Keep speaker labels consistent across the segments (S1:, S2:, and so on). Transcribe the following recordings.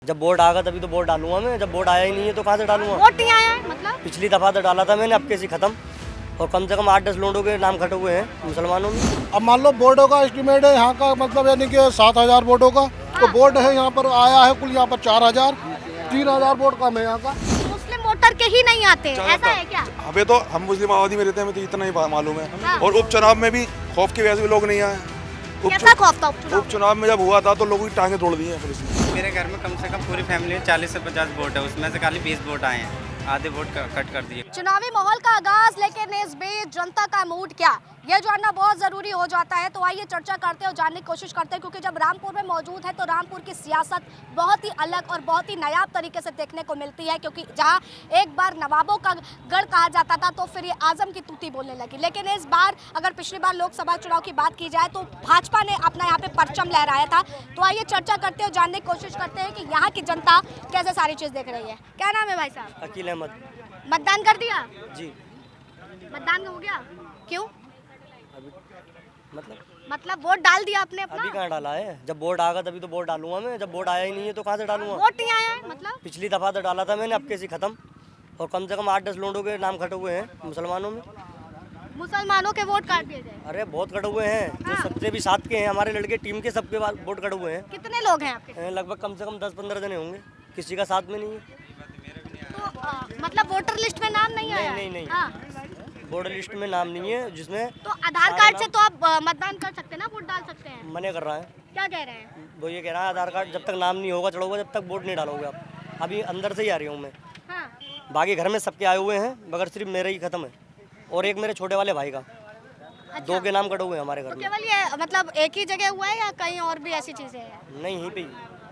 S1: जब वोट आएगा तभी तो वोट डालूंगा मैं। जब वोट आया ही नहीं है तो कहाँ से डालूंगा?
S2: वोट नहीं आया है मतलब?
S1: पिछली दफा तो डाला था मैंने, अब कैसे खत्म। और कम से कम 8-10 लोगों के नाम खटे हुए हैं मुसलमानों में।
S3: अब मान लो बोर्डों का एस्टिमेट है यहाँ का, मतलब यानी कि 7,000 बोर्डों का। तो बोर्ड है यहाँ पर आया है कुल यहाँ पर 4,000, 3,000 बोर्ड कम है यहाँ का।
S2: मुस्लिम वोटर के ही नहीं आते हैं, ऐसा है क्या?
S4: हमें तो, हम मुस्लिम आबादी में रहते हैं, हमें तो इतना ही मालूम है।
S2: हाँ।
S4: और उपचुनाव में भी खौफ की वजह से लोग नहीं आए।
S2: कैसा खौफ था उपचुनाव?
S4: उपचुनाव में जब हुआ था तो लोगों की टांगे तोड़ दी हैं पुलिस ने।
S5: मेरे घर में कम से कम पूरी फैमिली में 40 से 50 वोट है, उसमें से खाली 20 वोट आए हैं, आधे वोट कट कर दिए।
S2: चुनावी माहौल का आगाज, लेकिन इस बीच जनता का मूड क्या, यह जानना बहुत जरूरी हो जाता है। तो आइए चर्चा करते हैं और जानने की कोशिश करते हैं, क्योंकि जब रामपुर में मौजूद है तो रामपुर की सियासत बहुत ही अलग और बहुत ही नायाब तरीके से देखने को मिलती है। क्योंकि जहां एक बार नवाबों का गढ़ कहा जाता था तो फिर ये आजम की तूती बोलने लगी। लेकिन इस बार अगर पिछली बार लोकसभा चुनाव की बात की जाए तो भाजपा ने अपना यहाँ पे परचम लहराया था। तो आइए चर्चा करते हैं और जानने की कोशिश करते हैं कि यहाँ की जनता कैसे सारी चीज देख रही है। क्या नाम है भाई साहब?
S1: अकील अहमद।
S2: मतदान कर दिया?
S1: जी।
S2: मतदान हो गया? क्यों?
S1: अभी
S2: मतलब वोट डाल दिया आपने अपना?
S1: अभी कहाँ डाला है? जब वोट आएगा तभी तो वोट डालूंगा मैं। जब वोट आया ही नहीं है तो कहाँ से डालूंगा?
S2: वोट नहीं आया है मतलब?
S1: पिछली दफा तो डाला था मैंने, अब कैसे खत्म। और कम से कम 8-10 लोगों के नाम खटे हुए हैं मुसलमानों में।
S2: मुसलमानों के वोट काट दिए गए।
S1: अरे बहुत कटे हुए हैं, जो सबसे भी साथ के हैं हमारे लड़के टीम के, सबके वोट कटे हुए हैं।
S2: कितने लोग हैं आपके?
S1: लगभग कम से कम 10-15 जने होंगे, किसी का साथ में नहीं है।
S2: तो मतलब वोटर लिस्ट में नाम नहीं आया?
S1: नहीं।
S2: हाँ।
S1: वोटर लिस्ट में नाम नहीं है, जिसमें
S2: तो आधार कार्ड से तो आप मतदान कर सकते हैं ना, वोट डाल सकते हैं।
S1: मना कर रहा है।
S2: क्या कह रहे हैं?
S1: वो ये कह रहा है आधार कार्ड जब तक नाम नहीं होगा चढ़ोगा, जब तक वोट नहीं डालोगे आप। अभी अंदर से ही आ रही हूँ मैं।
S2: हाँ।
S1: बाकी घर में सबके आए हुए हैं, मगर सिर्फ मेरा ही खत्म है और एक मेरे छोटे वाले भाई का।
S2: अच्छा।
S1: 2 के नाम कटे हुए हैं हमारे घर
S2: तो
S1: में।
S2: केवल ये मतलब एक ही जगह हुआ है या कहीं और भी ऐसी चीजें हैं?
S1: नहीं, यहीं पे ही,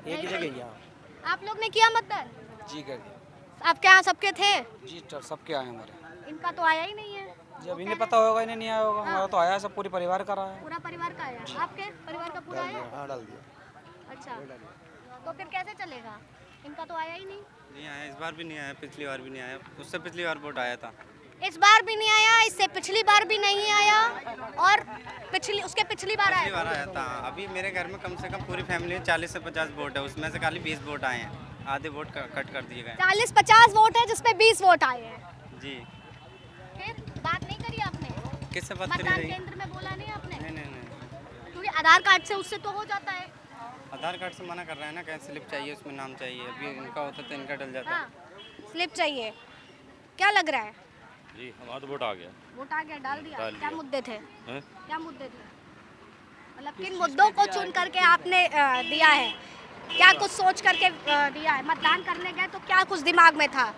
S1: एक ही जगह ही यहाँ।
S2: आप लोग ने किया मतदान?
S6: जी कर दिया
S2: आपके यहाँ सबके थे?
S6: जी, सबके आए हमारे।
S2: इनका तो आया ही नहीं है।
S6: जब इन्हें पता होगा इन्हें नहीं आया होगा, हमारा तो आया है, सब पूरे परिवार का रहा है।
S2: पूरा परिवार का आया? आपके परिवार का पूरा आया?
S4: हाँ, डाल दिया।
S2: अच्छा, तो फिर कैसे चलेगा? इनका तो आया ही नहीं।
S5: नहीं आया, इस बार भी नहीं आया, पिछली बार भी नहीं आया, उससे पिछली बार वोट आया था।
S2: इस बार भी नहीं आया, इससे पिछली बार भी नहीं आया, और उसके पिछली बार
S5: पिछली
S2: आया
S5: बार आया था। अभी मेरे घर में कम से कम पूरी फैमिली में 40 से 50 वोट है, उसमें से खाली 20 वोट आए हैं, आधे वोट कट कर दिए गए।
S2: 40-50 वोट है जिसपे 20 वोट आए हैं।
S5: जी।
S2: फिर बात नहीं करी आपने?
S5: किससे बात करी
S2: मतदान
S5: रही?
S2: केंद्र में बोला नहीं आपने?
S5: नहीं।
S2: क्योंकि आधार कार्ड से उससे तो हो जाता है।
S5: आधार कार्ड से मना कर रहा है ना, कहीं स्लिप चाहिए, उसमें नाम चाहिए। अभी इनका होता तो इनका डल जाता।
S2: हाँ, स्लिप चाहिए। क्या लग रहा है?
S7: जी हमारा तो वोट आ गया।
S2: वोट आ गया, डाल दिया?
S7: डाल
S2: क्या
S7: दिया।
S2: मुद्दे थे?
S7: हैं?
S2: क्या मुद्दे थे? मतलब किन मुद्दों को चुन करके आपने दिया है? क्या कुछ सोच करके दिया है? मतदान करने गए तो क्या कुछ दिमाग में था?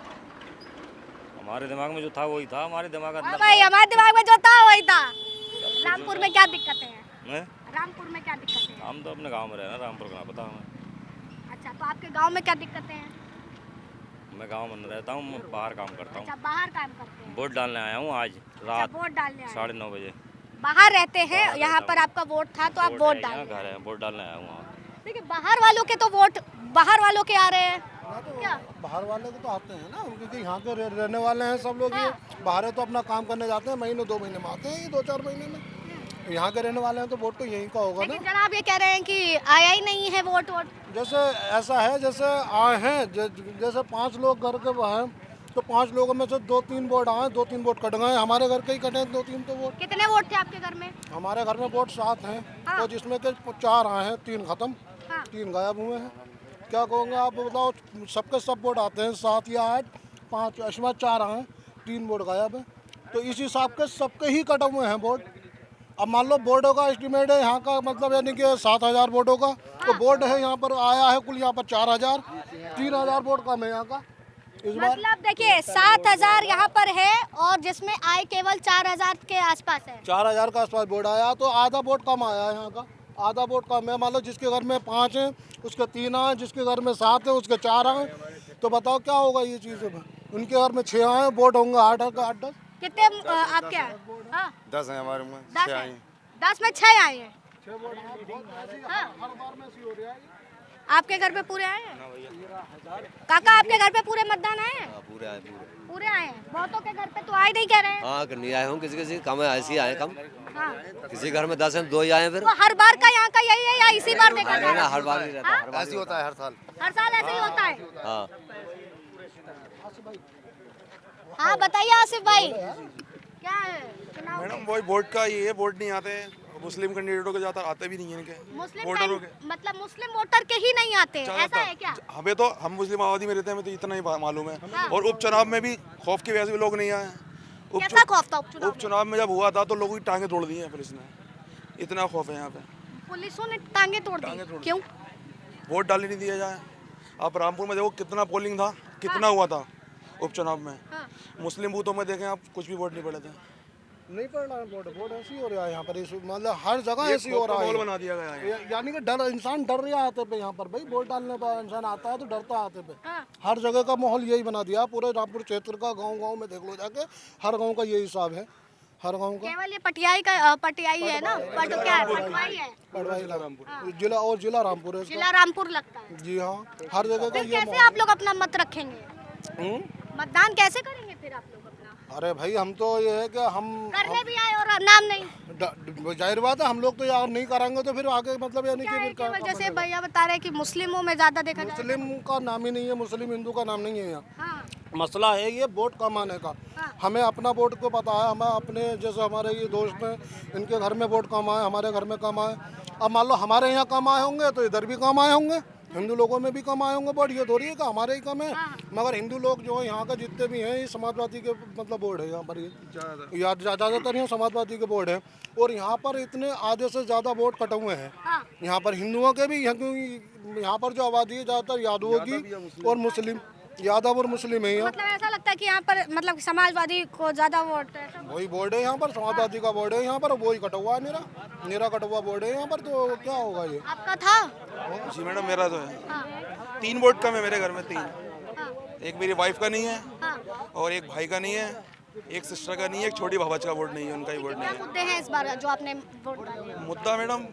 S7: हमारे दिमाग में जो था वही था, हमारे दिमाग
S2: हाँ
S7: अंदर
S2: भाई, हमारे दिमाग में जो था वही था। रामपुर में क्या दिक्कतें हैं?
S7: हैं?
S2: रामपुर में क्या दिक्कतें हैं?
S7: हम तो अपने गांव में रहना, रामपुर का ना पता हमें।
S2: अच्छा, तो आपके गांव में क्या दिक्कतें हैं?
S7: मैं गांव में नहीं रहता हूँ, मैं बाहर काम करता
S2: अच्छा,
S7: हूँ।
S2: बाहर काम करते हैं।
S7: वोट डालने आया हूँ आज
S2: अच्छा,
S7: रात
S2: वोट डालने आए।
S7: 9:30 बजे।
S2: बाहर रहते हैं,
S7: बाहर
S2: यहाँ
S7: रहता
S2: पर
S7: हूँ।
S2: आपका वोट था तो आप वोट डाल।
S7: घर है, वोट डालने आया हूँ वहाँ।
S2: देखिए, बाहर वालों के तो वोट बाहर वालों के आ रहे हैं। क्या?
S3: बाहर वाले तो आते हैं ना, क्योंकि यहाँ के रहने वाले हैं सब लोग। ये बाहर है तो अपना काम करने जाते हैं, महीने 2 महीने में आते हैं, 2-4 महीने में। यहाँ के रहने वाले हैं तो वोट तो यहीं का होगा ना।
S2: लेकिन जनाब ये कह रहे हैं कि आया ही नहीं है वोट।
S3: जैसे ऐसा है, जैसे आए हैं, जैसे 5 लोग घर के हैं तो 5 लोगों में से 2-3 वोट आए, 2-3 वोट कट गए। हमारे घर के ही कटे 2-3 तो वोट।
S2: कितने वोट थे आपके घर में?
S3: हमारे घर में वोट 7 हैं।
S2: हाँ।
S3: तो जिसमें के 4 आए हैं, 3 खत्म,
S2: हाँ।
S3: 3 गायब हुए हैं। क्या कहोगे आप बताओ? सबके सब वोट आते हैं 7 या 8, 5 इसमें 4 आए, 3 वोट गायब है। तो इस हिसाब के सबके ही कटे हुए हैं वोट। अब मान लो बोर्डों का एस्टिमेट है यहाँ का, मतलब यानी कि 7,000 वोटों का। तो बोर्ड है यहाँ पर आया है कुल यहाँ पर 4,000, 3,000 वोट कम है यहाँ का इस बार।
S2: मतलब देखिए, 7,000 यहाँ पर है और जिसमें आए केवल 4,000 के आसपास है।
S3: 4,000 का आसपास वोट आया, तो आधा वोट कम आया है यहाँ का। आधा वोट कम है। मान लो जिसके घर में 5 हैं उसके 3 आए, जिसके घर में 7 है उसके 4 आए। तो बताओ क्या होगा ये चीज़? उनके घर में 6 आए, वोट होंगे 8-10।
S2: कितने आपके हैं? हाँ,
S4: 10 हैं हमारे में,
S2: 10
S4: 6
S2: है।
S4: आए हैं।
S2: 10 में 6 आए हैं।
S3: 6 वोट
S2: हाँ।
S3: हर बार में ऐसी हो रही है।
S2: आपके घर पे पूरे आए हैं? काका, आपके घर पे पूरे मतदान आए हैं?
S8: पूरे आए पूरे।
S2: पूरे आए हैं, बहुतों के घर पे तो आए नहीं कह रहे हैं।
S8: हाँ नहीं आए हों, किसी किसी कम है, ऐसे ही आए कम।
S2: हाँ।
S8: किसी घर में 10 हैं 2 ही आए हैं फिर।
S2: तो हर बार का यहाँ का यही है या इसी बार देखा जा
S8: ना
S2: रहा है?
S8: हर बार ही रहता है, हर बार
S3: ऐसे होता है हर साल।
S2: हर साल ऐसे ही होता है।
S8: हाँ।
S2: हाँ बताइए आसिफ भाई, क्या है चुनाव?
S4: मैडम वही वोट का ये है, वोट नहीं आते हैं मुस्लिम कैंडिडेटों के, ज़्यादा आते भी नहीं है इनके
S2: मुस्लिम
S4: वोटरों के।
S2: मतलब मुस्लिम वोटर के ही नहीं आते हैं, ऐसा है क्या?
S4: हमें तो, हम मुस्लिम आबादी में रहते हैं, हमें तो इतना ही मालूम है।
S2: हाँ।
S4: और उपचुनाव में भी खौफ की वजह से भी लोग नहीं आए।
S2: कैसा खौफ था उपचुनाव में?
S4: उपचुनाव में जब हुआ था तो लोगों की टांगे तोड़ दी हैं पुलिस ने, इतना खौफ है यहाँ पे।
S2: पुलिसों ने टांगे तोड़
S4: टांगे
S2: दी,
S4: तोड़ दी।
S2: क्यों?
S4: वोट डालने नहीं दिया जाए। आप रामपुर में देखो कितना पोलिंग था, कितना हुआ था उपचुनाव में।
S2: हाँ।
S4: मुस्लिम बूथों में देखें आप, कुछ भी वोट नहीं पड़े थे।
S3: नहीं पड़ रहा है वोट ऐसे ही हो रहा है यहाँ पर, मतलब हर जगह ऐसे ही हो रहा
S4: माहौल
S3: है।
S4: बना दिया गया है।
S3: यानी कि डर, इंसान डर रहा है आते पे यहाँ पर। भाई वोट डालने पर इंसान आता है तो डरता है आते पे।
S2: हाँ।
S3: हर जगह का माहौल यही बना दिया, पूरे रामपुर क्षेत्र का, गांव-गांव में देख लो जाके, हर गांव का यही हिसाब है, हर गांव का।
S2: केवल ये पटियाई है ना, क्या है? पटवाई है,
S3: पटवाई जिला, और जिला रामपुर है इसका।
S2: जिला रामपुर लगता है।
S3: जी हाँ, हर जगह का
S2: फिर
S3: ये
S2: कैसे आप लोग अपना मत रखेंगे? मतदान कैसे करेंगे फिर आप लोग अपना?
S3: अरे भाई हम तो ये है कि हम
S2: करने भी आए और नाम नहीं।
S3: जाहिर बात है, हम लोग तो यार नहीं कराएंगे तो फिर आगे मतलब यानी
S2: क्या है
S3: कि
S2: केवल जैसे भैया बता रहे हैं कि मुस्लिमों में ज्यादा देखा जाता है।
S3: मुस्लिम का नाम ही नहीं है, मुस्लिम हिंदू का नाम नहीं है यहाँ।
S2: हाँ।
S3: मसला है ये वोट कमाने का।
S2: हाँ।
S3: हमें अपना वोट को पता है, हमें अपने जैसे हमारे ये दोस्त हैं, इनके घर में वोट कम आए, हमारे घर में कम आए। अब मान लो हमारे यहाँ कम आए होंगे तो इधर भी कम आए होंगे, हिंदू लोगों में भी कम आए होंगे वोट। ये थोड़ी है कि हमारे ही कम है। मगर हिंदू लोग जो है यहाँ का जितने भी हैं, ये समाजवादी के मतलब वोट है यहाँ पर। ये ज़्यादातर यहाँ समाजवादी के वोट है। और यहाँ पर इतने आधे से ज़्यादा वोट कटे हुए हैं यहाँ पर हिंदुओं के भी। यहाँ पर जो आबादी है ज़्यादातर यादवों की और मुस्लिम, यादव और मुस्लिम है यहाँ।
S2: मतलब ऐसा लगता है कि यहाँ पर मतलब समाजवादी को ज्यादा वोट है।
S3: वही बोर्ड है यहाँ पर, समाजवादी का बोर्ड है यहाँ पर, वही कटा हुआ है, मेरा कटा हुआ बोर्ड है यहाँ पर। तो क्या होगा ये?
S2: आपका था?
S4: जी मैडम, मेरा तो है।
S2: हाँ।
S4: 3 वोट कम है मेरे घर में, 3।
S2: हाँ।
S4: एक मेरी वाइफ का नहीं है,
S2: हाँ।
S4: और एक भाई का नहीं है, एक सिस्टर का नहीं है, एक छोटी भाभाज का वोट नहीं है, उनका ही वोट नहीं
S2: क्या
S4: है।
S2: मुद्दे हैं इस बार जो आपने वोट डाले?
S4: मुद्दा मैडम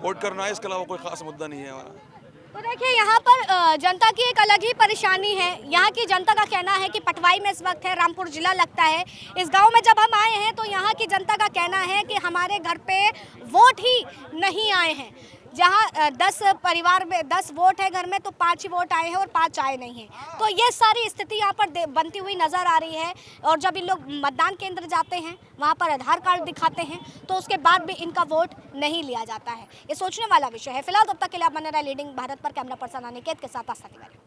S4: वोट करना है, इसके अलावा कोई खास मुद्दा नहीं है हमारा।
S2: तो देखिए यहाँ पर जनता की एक अलग ही परेशानी है। यहाँ की जनता का कहना है कि पटवाई में इस वक्त है, रामपुर जिला लगता है। इस गांव में जब हम आए हैं तो यहाँ की जनता का कहना है कि हमारे घर पे वोट ही नहीं आए हैं। जहाँ 10 परिवार में 10 वोट है घर में तो 5 ही वोट आए हैं और 5 आए नहीं हैं। तो ये सारी स्थिति यहाँ पर बनती हुई नज़र आ रही है। और जब इन लोग मतदान केंद्र जाते हैं, वहाँ पर आधार कार्ड दिखाते हैं, तो उसके बाद भी इनका वोट नहीं लिया जाता है। ये सोचने वाला विषय है। फिलहाल तब तक के लिए आप बने रहे लीडिंग भारत पर। कैमरा पर्सन अनिकेत के साथ आस्था तिवारी।